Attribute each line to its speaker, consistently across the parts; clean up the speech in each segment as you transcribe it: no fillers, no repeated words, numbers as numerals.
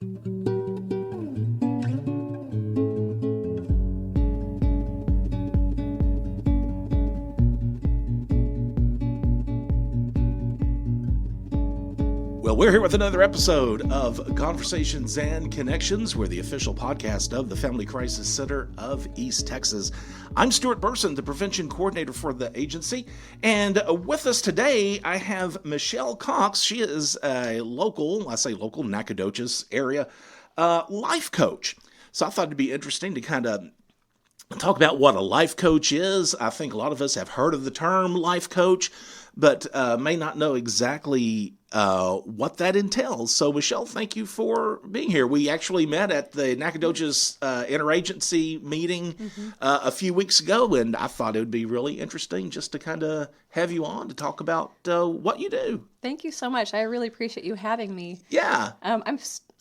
Speaker 1: Well, we're here with another episode of Conversations and Connections. We're the official podcast of the Family Crisis Center of East Texas. I'm Stuart Burson, the prevention coordinator for the agency. And with us today, I have Michelle Cox. She is a local, Nacogdoches area life coach. So I thought it'd be interesting to kind of talk about what a life coach is. I think a lot of us have heard of the term life coach, but may not know exactly what that entails. So, Michelle, thank you for being here. We actually met at the Nacogdoches interagency meeting a few weeks ago, and I thought it would be really interesting just to kind of have you on to talk about what you do.
Speaker 2: Thank you so much. I really appreciate you having me.
Speaker 1: Yeah.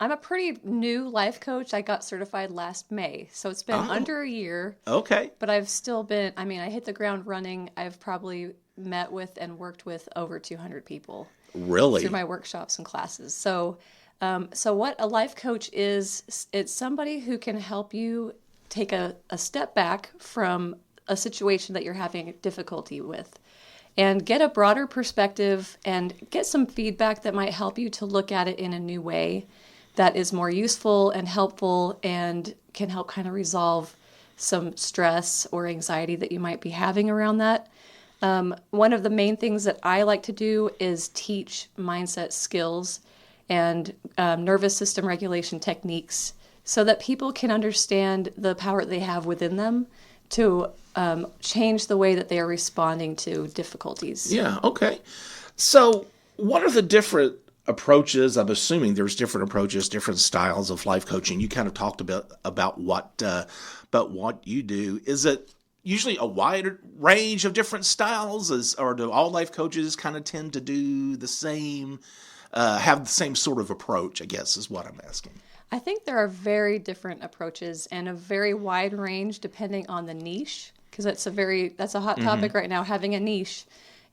Speaker 2: I'm a pretty new life coach. I got certified last May, so it's been under a year.
Speaker 1: Okay.
Speaker 2: But I've still been, I hit the ground running. I've probably met with and worked with over 200 people.
Speaker 1: Really?
Speaker 2: Through my workshops and classes. So what a life coach is, it's somebody who can help you take a step back from a situation that you're having difficulty with and get a broader perspective and get some feedback that might help you to look at it in a new way that is more useful and helpful and can help kind of resolve some stress or anxiety that you might be having around that. One of the main things that I like to do is teach mindset skills and nervous system regulation techniques so that people can understand the power they have within them to change the way that they are responding to difficulties.
Speaker 1: Yeah, okay. So what are the different approaches? I'm assuming there's different approaches, different styles of life coaching. You kind of talked about what you do. Is it usually a wide range of different styles, or do all life coaches kind of tend to do the same, have the same sort of approach, I guess is what I'm asking.
Speaker 2: I think there are very different approaches and a very wide range depending on the niche, because that's a hot topic right now, having a niche.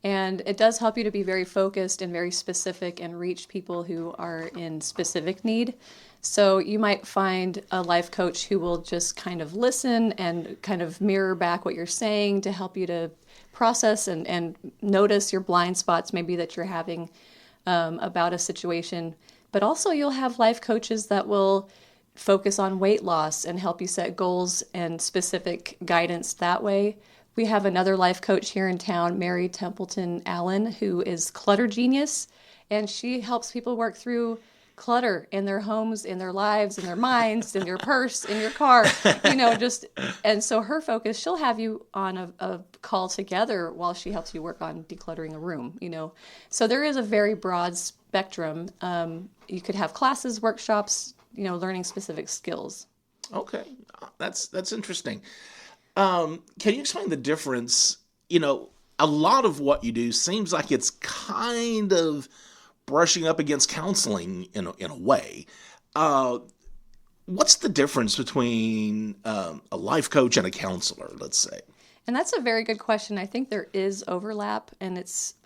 Speaker 2: And it does help you to be very focused and very specific and reach people who are in specific need. So you might find a life coach who will just kind of listen and kind of mirror back what you're saying to help you to process and notice your blind spots maybe that you're having about a situation. But also you'll have life coaches that will focus on weight loss and help you set goals and specific guidance that way. We have another life coach here in town, Mary Templeton Allen, who is Clutter Genius, and she helps people work through clutter in their homes, in their lives, in their minds, in your purse, in your car, and so her focus, she'll have you on a call together while she helps you work on decluttering a room, So there is a very broad spectrum. You could have classes, workshops, learning specific skills.
Speaker 1: Okay, that's interesting. Can you explain the difference? A lot of what you do seems like it's kind of brushing up against counseling in a way. What's the difference between a life coach and a counselor, let's say?
Speaker 2: And that's a very good question. I think there is overlap, and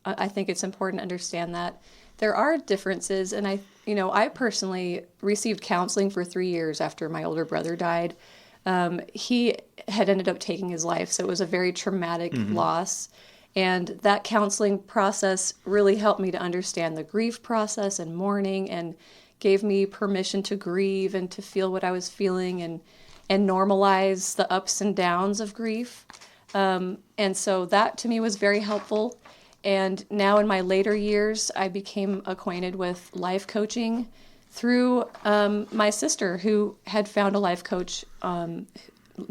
Speaker 2: I think it's important to understand that there are differences. And I personally received counseling for 3 years after my older brother died. He had ended up taking his life, so it was a very traumatic loss. And that counseling process really helped me to understand the grief process and mourning, and gave me permission to grieve and to feel what I was feeling and normalize the ups and downs of grief. And so that to me was very helpful. And now in my later years, I became acquainted with life coaching through my sister, who had found a life coach,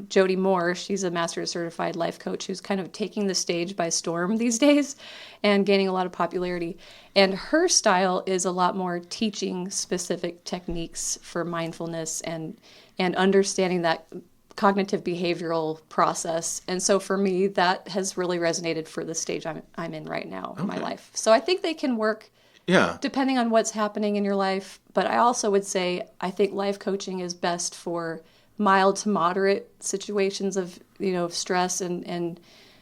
Speaker 2: Jody Moore. She's a master's certified life coach who's kind of taking the stage by storm these days and gaining a lot of popularity. And her style is a lot more teaching specific techniques for mindfulness and understanding that cognitive behavioral process. And so for me, that has really resonated for the stage I'm in right now in my life. So I think they can work depending on what's happening in your life. But I also would say I think life coaching is best for mild to moderate situations of stress and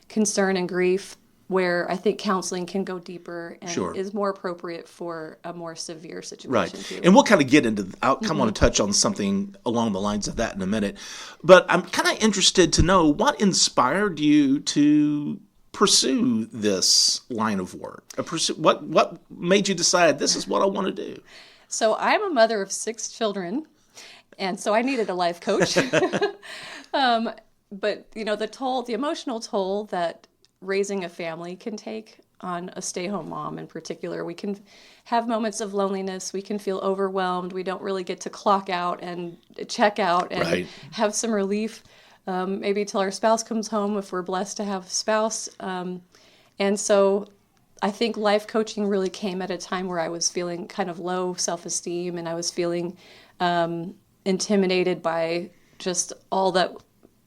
Speaker 2: concern and grief. where I think counseling can go deeper and
Speaker 1: Sure.
Speaker 2: is more appropriate for a more severe
Speaker 1: Right.
Speaker 2: situation too.
Speaker 1: And we'll kind of get into, I'll kind of want to touch on something along the lines of that in a minute. But I'm kind of interested to know what inspired you to pursue this line of work? What made you decide this is what I want to do?
Speaker 2: So I'm a mother of 6 children, and so I needed a life coach. But the emotional toll that raising a family can take on a stay-home mom in particular, we can have moments of loneliness. We can feel overwhelmed. We don't really get to clock out and check out and
Speaker 1: Right.
Speaker 2: have some relief, maybe till our spouse comes home if we're blessed to have a spouse. And so I think life coaching really came at a time where I was feeling kind of low self-esteem, and I was feeling intimidated by just all that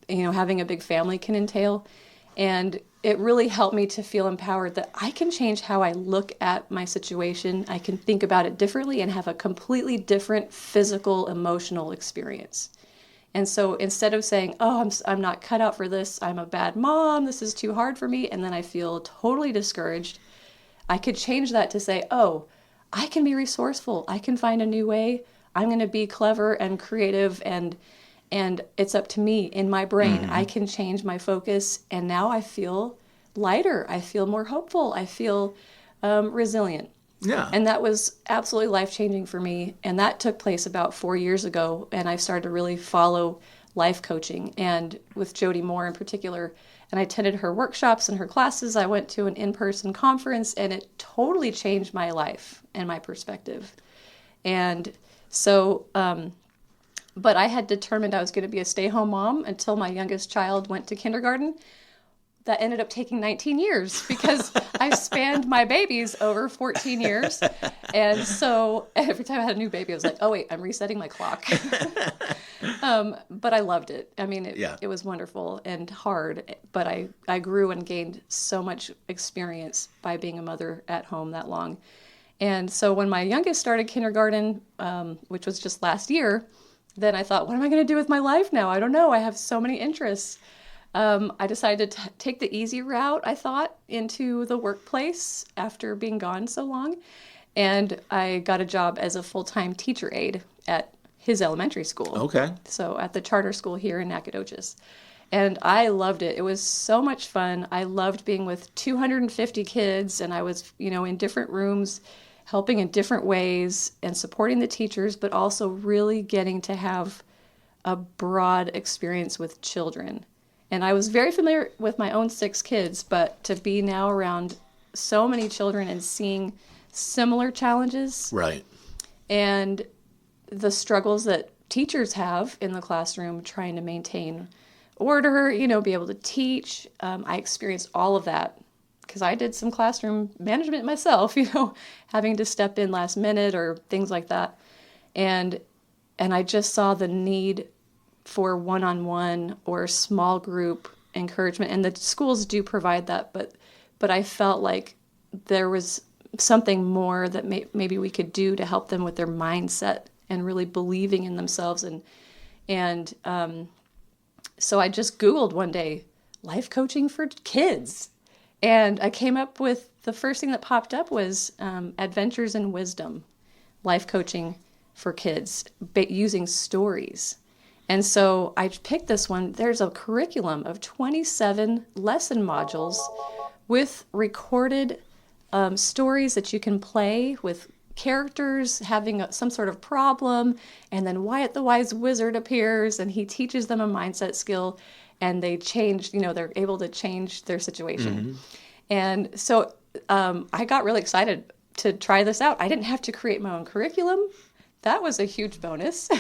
Speaker 2: having a big family can entail. And it really helped me to feel empowered that I can change how I look at my situation. I can think about it differently and have a completely different physical, emotional experience. And so instead of saying, oh, I'm not cut out for this, I'm a bad mom, this is too hard for me, and then I feel totally discouraged, I could change that to say, oh, I can be resourceful. I can find a new way. I'm going to be clever and creative, and it's up to me in my brain. I can change my focus, and now I feel lighter. I feel more hopeful. I feel resilient.
Speaker 1: Yeah.
Speaker 2: And that was absolutely life-changing for me. And that took place about 4 years ago, and I started to really follow life coaching, and with Jody Moore in particular. And I attended her workshops and her classes. I went to an in-person conference, and it totally changed my life and my perspective. And so, but I had determined I was going to be a stay-home mom until my youngest child went to kindergarten. That ended up taking 19 years because I spanned my babies over 14 years. And so every time I had a new baby, I was like, oh, wait, I'm resetting my clock. But I loved it. I mean, it was wonderful and hard, but I grew and gained so much experience by being a mother at home that long. And so when my youngest started kindergarten, which was just last year, then I thought, what am I going to do with my life now? I don't know. I have so many interests. I decided to take the easy route, I thought, into the workplace after being gone so long. And I got a job as a full-time teacher aide at his elementary school.
Speaker 1: Okay.
Speaker 2: So at the charter school here in Nacogdoches. And I loved it. It was so much fun. I loved being with 250 kids, and I was, in different rooms, helping in different ways and supporting the teachers, but also really getting to have a broad experience with children. And I was very familiar with my own 6 kids, but to be now around so many children and seeing similar challenges.
Speaker 1: Right.
Speaker 2: And the struggles that teachers have in the classroom trying to maintain order, be able to teach. I experienced all of that because I did some classroom management myself, having to step in last minute or things like that. And I just saw the need for one-on-one or small group encouragement, and the schools do provide that, but I felt like there was something more that maybe we could do to help them with their mindset and really believing in themselves. And so I just Googled one day, life coaching for kids, and I came up with the first thing that popped up was Adventures in Wisdom, life coaching for kids, using stories. And so I picked this one. There's a curriculum of 27 lesson modules with recorded stories that you can play with characters having some sort of problem. And then Wyatt the Wise Wizard appears, and he teaches them a mindset skill, and they change, they're able to change their situation. Mm-hmm. And so I got really excited to try this out. I didn't have to create my own curriculum. That was a huge bonus.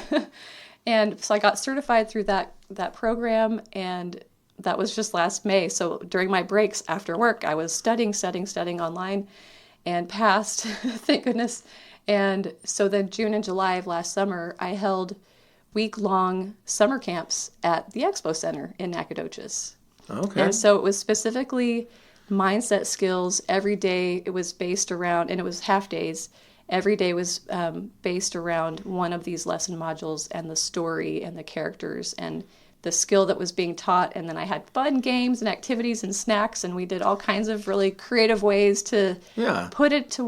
Speaker 2: And so I got certified through that program, and that was just last May. So during my breaks after work, I was studying online, and passed, thank goodness. And so then June and July of last summer, I held week-long summer camps at the Expo Center in Nacogdoches.
Speaker 1: Okay.
Speaker 2: And so it was specifically mindset skills. Every day it was based around, and it was half days. Every day was based around one of these lesson modules and the story and the characters and the skill that was being taught. And then I had fun games and activities and snacks, and we did all kinds of really creative ways to put it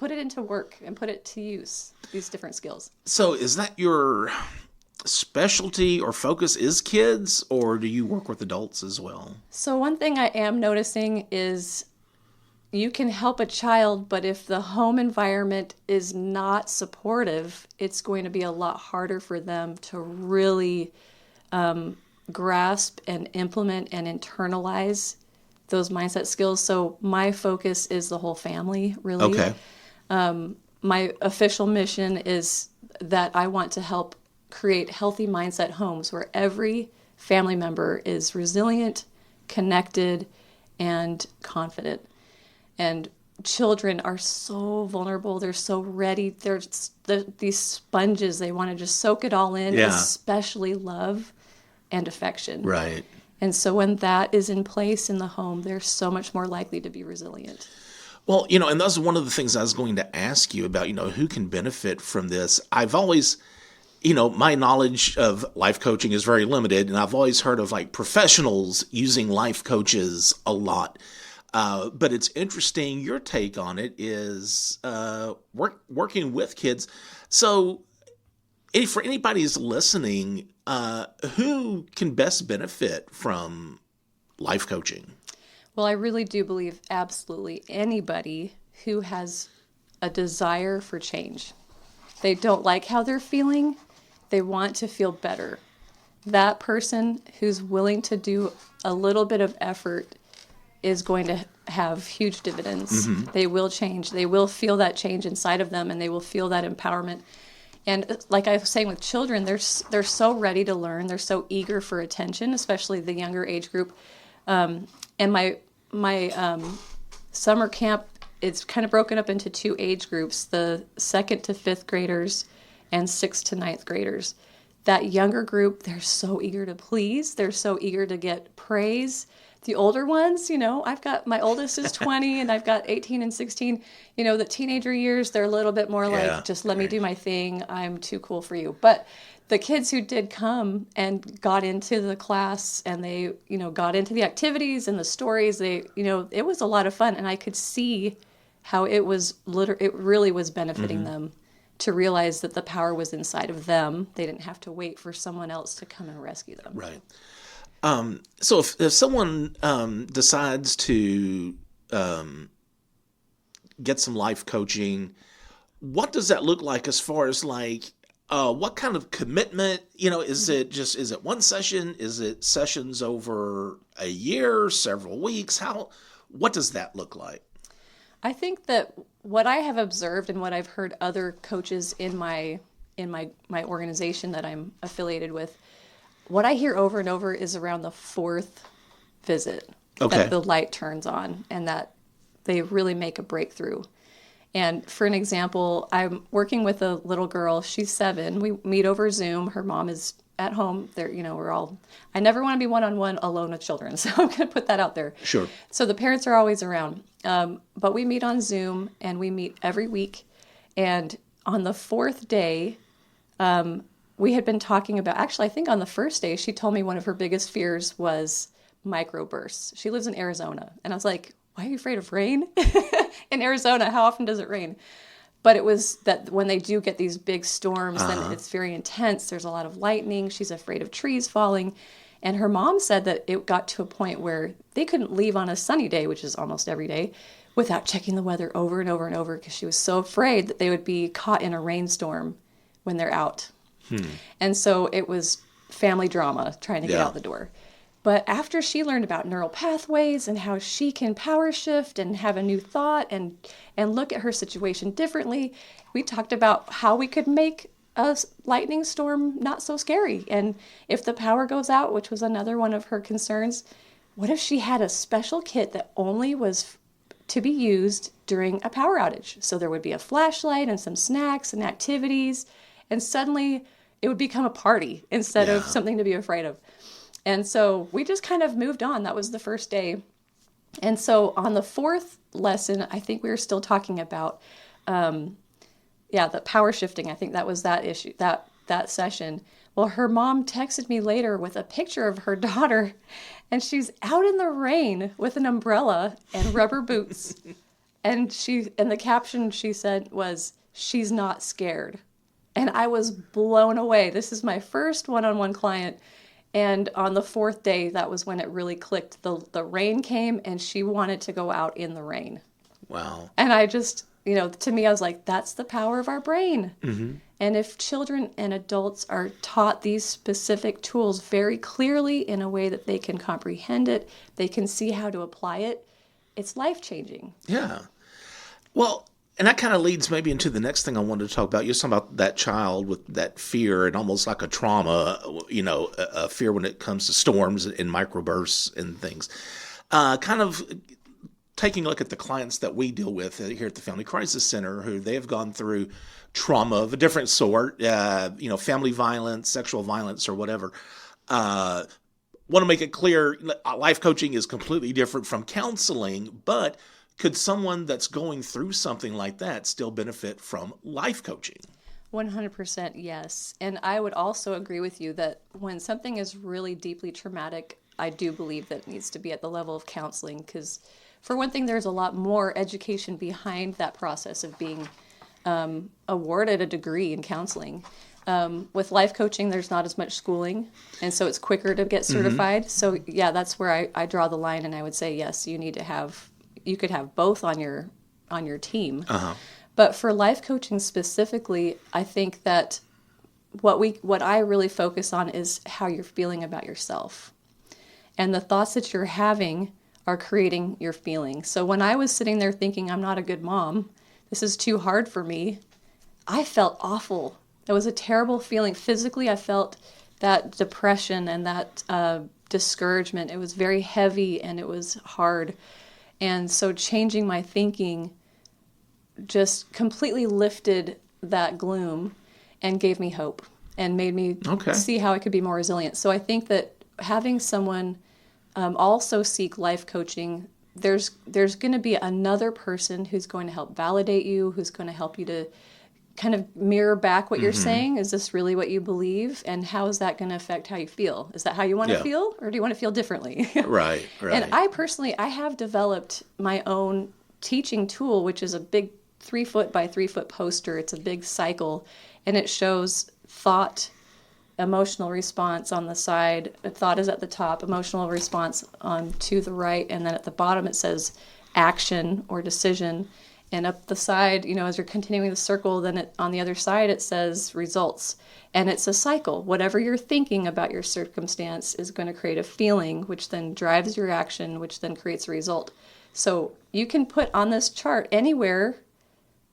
Speaker 2: into work and put it to use, these different skills.
Speaker 1: So is that your specialty or focus, is kids, or do you work with adults as well?
Speaker 2: So one thing I am noticing is you can help a child, but if the home environment is not supportive, it's going to be a lot harder for them to really grasp and implement and internalize those mindset skills. So my focus is the whole family, really.
Speaker 1: Okay.
Speaker 2: My official mission is that I want to help create healthy mindset homes where every family member is resilient, connected, and confident. And children are so vulnerable. They're so ready. They're these sponges. They want to just soak it all in, especially love and affection.
Speaker 1: Right.
Speaker 2: And so when that is in place in the home, they're so much more likely to be resilient.
Speaker 1: Well, and that's one of the things I was going to ask you about, who can benefit from this. I've always, my knowledge of life coaching is very limited, and I've always heard of like professionals using life coaches a lot. But it's interesting. Your take on it is working with kids. So for anybody who's listening, who can best benefit from life coaching?
Speaker 2: Well, I really do believe absolutely anybody who has a desire for change. They don't like how they're feeling. They want to feel better. That person who's willing to do a little bit of effort is going to have huge dividends. Mm-hmm. They will change. They will feel that change inside of them, and they will feel that empowerment. And like I was saying with children, they're so ready to learn. They're so eager for attention, especially the younger age group. And my summer camp, it's kind of broken up into two age groups, the 2nd to 5th graders and 6th to 9th graders. That younger group, they're so eager to please. They're so eager to get praise. The older ones, I've got, my oldest is 20 and I've got 18 and 16. The teenager years, they're a little bit more like, just let me do my thing. I'm too cool for you. But the kids who did come and got into the class and they, got into the activities and the stories, it was a lot of fun. And I could see how it really was benefiting them to realize that the power was inside of them. They didn't have to wait for someone else to come and rescue them.
Speaker 1: Right. So if someone decides to get some life coaching, what does that look like as far as like what kind of commitment? Is it one session? Is it sessions over a year, several weeks? What does that look like?
Speaker 2: I think that what I have observed and what I've heard other coaches in my organization that I'm affiliated with, what I hear over and over is around the 4th visit that the light turns on and that they really make a breakthrough. And for an example, I'm working with a little girl. She's 7. We meet over Zoom. Her mom is at home. I never want to be one-on-one alone with children, so I'm going to put that out there.
Speaker 1: Sure.
Speaker 2: So the parents are always around. But we meet on Zoom, and we meet every week. And on the 4th day, we had been talking about, actually, I think on the first day, she told me one of her biggest fears was microbursts. She lives in Arizona. And I was like, why are you afraid of rain? In Arizona, how often does it rain? But it was that when they do get these big storms, then it's very intense. There's a lot of lightning. She's afraid of trees falling. And her mom said that it got to a point where they couldn't leave on a sunny day, which is almost every day, without checking the weather over and over and over because she was so afraid that they would be caught in a rainstorm when they're out. And so it was family drama trying to get out the door. But after she learned about neural pathways and how she can power shift and have a new thought and look at her situation differently, we talked about how we could make a lightning storm not so scary. And if the power goes out, which was another one of her concerns, what if she had a special kit that only was to be used during a power outage? So there would be a flashlight and some snacks and activities, and suddenly it would become a party instead of something to be afraid of. And so we just kind of moved on. That was the first day. And so on the 4th lesson, I think we were still talking about, the power shifting. I think that was that issue, that that session. Well, her mom texted me later with a picture of her daughter, and she's out in the rain with an umbrella and rubber boots. And the caption she said was, "She's not scared." And I was blown away. This is my first one-on-one client. And on the fourth day, that was when it really clicked. The rain came and she wanted to go out in the rain.
Speaker 1: Wow.
Speaker 2: And I just, to me, I was like, that's the power of our brain.
Speaker 1: Mm-hmm.
Speaker 2: And if children and adults are taught these specific tools very clearly in a way that they can comprehend it, they can see how to apply it, it's life-changing.
Speaker 1: Yeah. Well, and that kind of leads maybe into the next thing I wanted to talk about. You're talking about that child with that fear and almost like a trauma, a fear when it comes to storms and microbursts and things. Kind of taking a look at the clients that we deal with here at the Family Crisis Center, who they have gone through trauma of a different sort, family violence, sexual violence, or whatever. Want to make it clear, life coaching is completely different from counseling, but could someone that's going through something like that still benefit from life coaching?
Speaker 2: 100% yes. And I would also agree with you that when something is really deeply traumatic, I do believe that it needs to be at the level of counseling, because for one thing, there's a lot more education behind that process of being awarded a degree in counseling. With life coaching, there's not as much schooling, and so it's quicker to get certified. Mm-hmm. So yeah, that's where I draw the line, and I would say yes, you could have both on your team. Uh-huh. But for life coaching specifically, I think that what I really focus on is how you're feeling about yourself. And the thoughts that you're having are creating your feelings. So when I was sitting there thinking, I'm not a good mom, this is too hard for me, I felt awful. It was a terrible feeling. Physically, I felt that depression and that discouragement. It was very heavy and it was hard. And so changing my thinking just completely lifted that gloom and gave me hope and made me see how I could be more resilient. So I think that having someone also seek life coaching, there's going to be another person who's going to help validate you, who's going to help you to kind of mirror back what you're saying. Is this really what you believe? And how is that going to affect how you feel? Is that how you want to feel, or do you want to feel differently?
Speaker 1: Right.
Speaker 2: And I have developed my own teaching tool, which is a big 3-foot by 3-foot poster. It's a big cycle, and it shows thought, emotional response on the side. Thought is at the top, emotional response on to the right, and then at the bottom it says action or decision. And up the side, as you're continuing the circle, then on the other side it says results. And it's a cycle. Whatever you're thinking about your circumstance is going to create a feeling, which then drives your action, which then creates a result. So you can put on this chart anywhere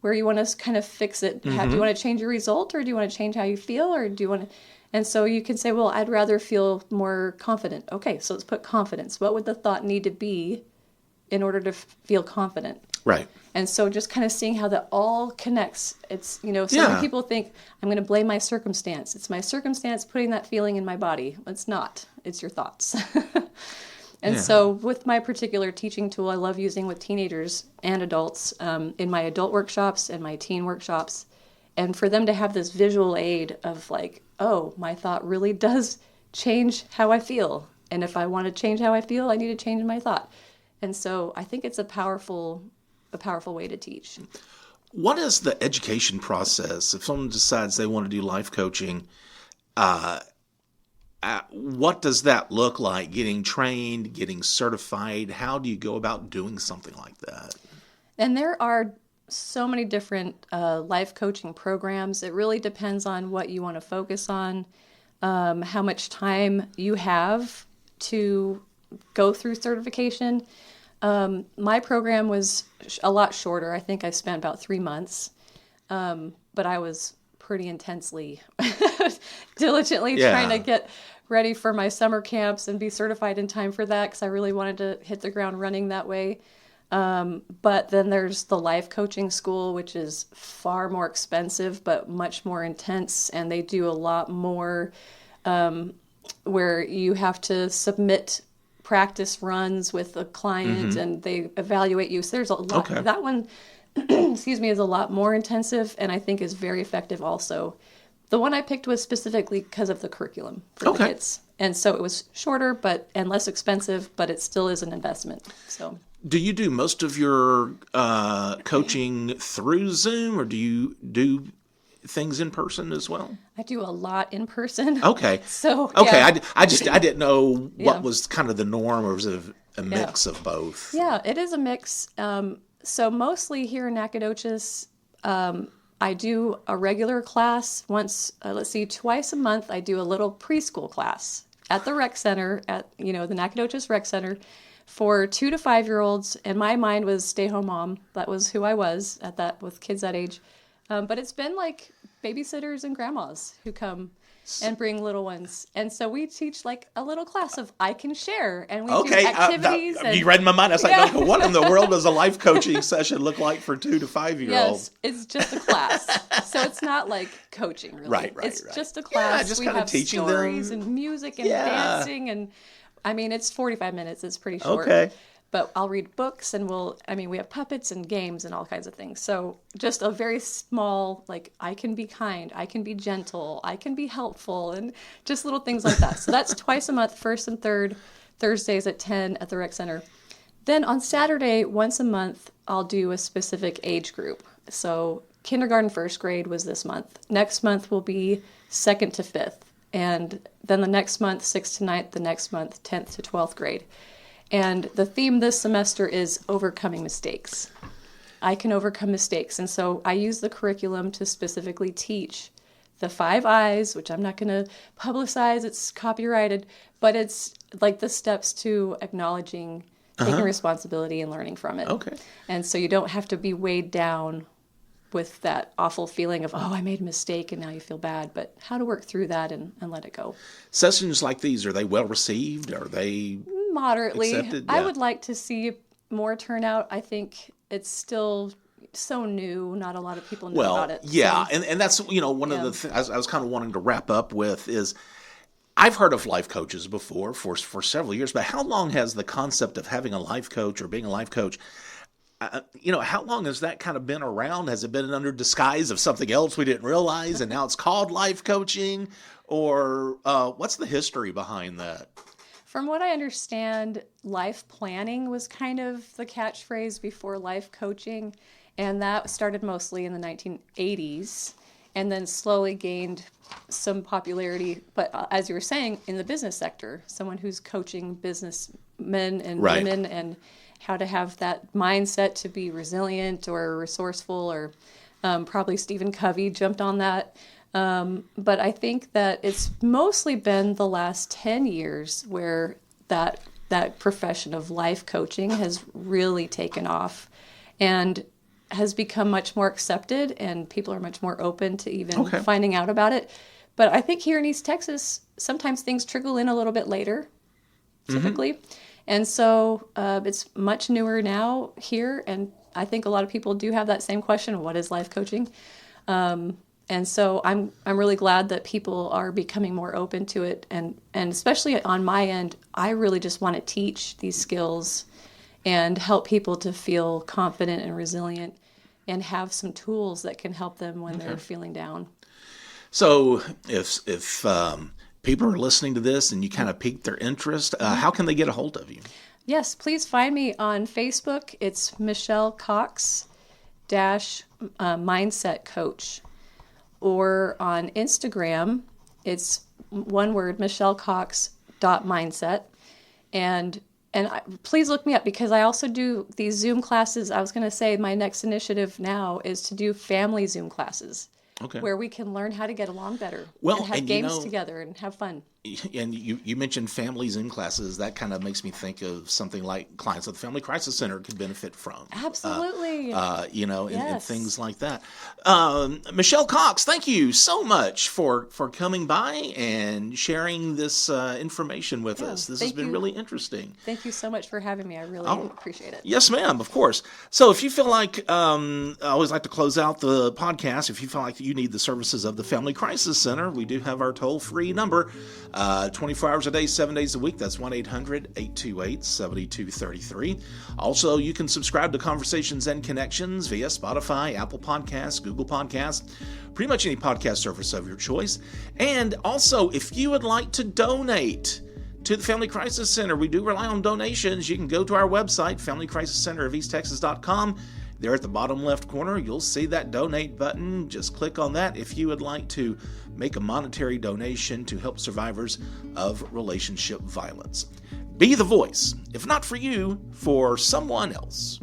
Speaker 2: where you want to kind of fix it. Do you want to change your result, or do you want to change how you feel, or do you want to... And so you can say, well, I'd rather feel more confident. Okay, so let's put confidence. What would the thought need to be in order to feel confident?
Speaker 1: Right.
Speaker 2: And so just kind of seeing how that all connects. It's, many people think, I'm going to blame my circumstance. It's my circumstance putting that feeling in my body. It's not. It's your thoughts. And so with my particular teaching tool, I love using with teenagers and adults in my adult workshops and my teen workshops. And for them to have this visual aid of like, oh, my thought really does change how I feel. And if I want to change how I feel, I need to change my thought. And so I think it's a powerful way to teach.
Speaker 1: What is the education process if someone decides they want to do life coaching? What does that look like? Getting trained, getting certified? How do you go about doing something like that?
Speaker 2: And there are so many different life coaching programs. It really depends on what you want to focus on, how much time you have to go through certification. My program was a lot shorter. I think I spent about 3 months, but I was pretty intensely, diligently trying to get ready for my summer camps and be certified in time for that, because I really wanted to hit the ground running that way. But then there's the life coaching school, which is far more expensive, but much more intense. And they do a lot more where you have to submit practice runs with a client and they evaluate you. So there's a lot. That one, is a lot more intensive, and I think is very effective also. The one I picked was specifically because of the curriculum for the kids. And so it was shorter and less expensive, but it still is an investment. So,
Speaker 1: do you do most of your coaching through Zoom, or do you do things in person as well?
Speaker 2: I do a lot in person.
Speaker 1: Okay.
Speaker 2: So,
Speaker 1: okay,
Speaker 2: yeah.
Speaker 1: I didn't know what
Speaker 2: Yeah.
Speaker 1: was kind of the norm, or was it a mix of both?
Speaker 2: Yeah, it is a mix. So mostly here in Nacogdoches, I do a regular class twice a month. I do a little preschool class at the rec center, at the Nacogdoches Rec Center, for 2 to 5-year-olds. And my mind was stay-home mom. That was who I was with kids that age. But it's been like babysitters and grandmas who come and bring little ones. And so we teach like a little class of I Can Share, and we do activities.
Speaker 1: You read my mind. I was like, okay, what in the world does a life coaching session look like for 2 to 5-year-olds?
Speaker 2: Yes, it's just a class. So it's not like coaching, really.
Speaker 1: Right.
Speaker 2: It's just a class.
Speaker 1: Yeah, just
Speaker 2: we
Speaker 1: kind of
Speaker 2: have
Speaker 1: teaching
Speaker 2: stories
Speaker 1: them.
Speaker 2: and music and dancing, and I mean, it's 45 minutes. It's pretty short.
Speaker 1: Okay.
Speaker 2: But I'll read books, and we have puppets and games and all kinds of things. So just a very small, like, I can be kind, I can be gentle, I can be helpful, and just little things like that. So that's twice a month, first and third Thursdays at 10 at the rec center. Then on Saturday, once a month, I'll do a specific age group. So kindergarten, first grade was this month. Next month will be 2nd to 5th. And then the next month, 6th to 9th, the next month, 10th to 12th grade. And the theme this semester is overcoming mistakes. I can overcome mistakes. And so I use the curriculum to specifically teach the 5 I's, which I'm not going to publicize, it's copyrighted, but it's like the steps to acknowledging, taking responsibility and learning from it.
Speaker 1: Okay.
Speaker 2: And so you don't have to be weighed down with that awful feeling of, I made a mistake and now you feel bad, but how to work through that and let it go.
Speaker 1: Sessions like these, are they well received? Are they
Speaker 2: moderately
Speaker 1: accepted?
Speaker 2: I would like to see more turnout. I think it's still so new, not a lot of people know about it.
Speaker 1: Yeah, and that's one of the things I was kind of wanting to wrap up with is I've heard of life coaches before for several years, but how long has the concept of having a life coach or being a life coach, how long has that kind of been around? Has it been under disguise of something else we didn't realize, and now it's called life coaching? Or what's the history behind that?
Speaker 2: From what I understand, life planning was kind of the catchphrase before life coaching, and that started mostly in the 1980s and then slowly gained some popularity. But as you were saying, in the business sector, someone who's coaching businessmen and women and how to have that mindset to be resilient or resourceful, or probably Stephen Covey jumped on that. But I think that it's mostly been the last 10 years where that profession of life coaching has really taken off and has become much more accepted, and people are much more open to even finding out about it. But I think here in East Texas, sometimes things trickle in a little bit later, typically. And so it's much newer now here, and I think a lot of people do have that same question, what is life coaching? And so I'm really glad that people are becoming more open to it. And especially on my end, I really just want to teach these skills and help people to feel confident and resilient and have some tools that can help them when they're feeling down.
Speaker 1: So if people are listening to this and you kind of piqued their interest, how can they get a hold of you?
Speaker 2: Yes, please find me on Facebook. It's Michelle Cox Mindset Coach. Or on Instagram, it's one word, michellecox.mindset. And please look me up, because I also do these Zoom classes. I was going to say my next initiative now is to do family Zoom classes. Where we can learn how to get along better and have games together and have fun.
Speaker 1: And you mentioned families in classes. That kind of makes me think of something like clients at the Family Crisis Center could benefit from.
Speaker 2: Absolutely.
Speaker 1: And things like that. Michelle Cox, thank you so much for coming by and sharing this information with us. This has been really interesting.
Speaker 2: Thank you so much for having me. I really appreciate it.
Speaker 1: Yes, ma'am, of course. So if you feel like, I always like to close out the podcast, if you feel like you need the services of the Family Crisis Center, we do have our toll-free number, 24 hours a day, 7 days a week. That's 1-800-828-7233. Also, you can subscribe to Conversations and Connections via Spotify, Apple Podcasts, Google Podcasts, pretty much any podcast service of your choice. And also, if you would like to donate to the Family Crisis Center, we do rely on donations. You can go to our website, FamilyCrisisCenterOfEastTexas.com. There at the bottom left corner, you'll see that donate button. Just click on that if you would like to make a monetary donation to help survivors of relationship violence. Be the voice, if not for you, for someone else.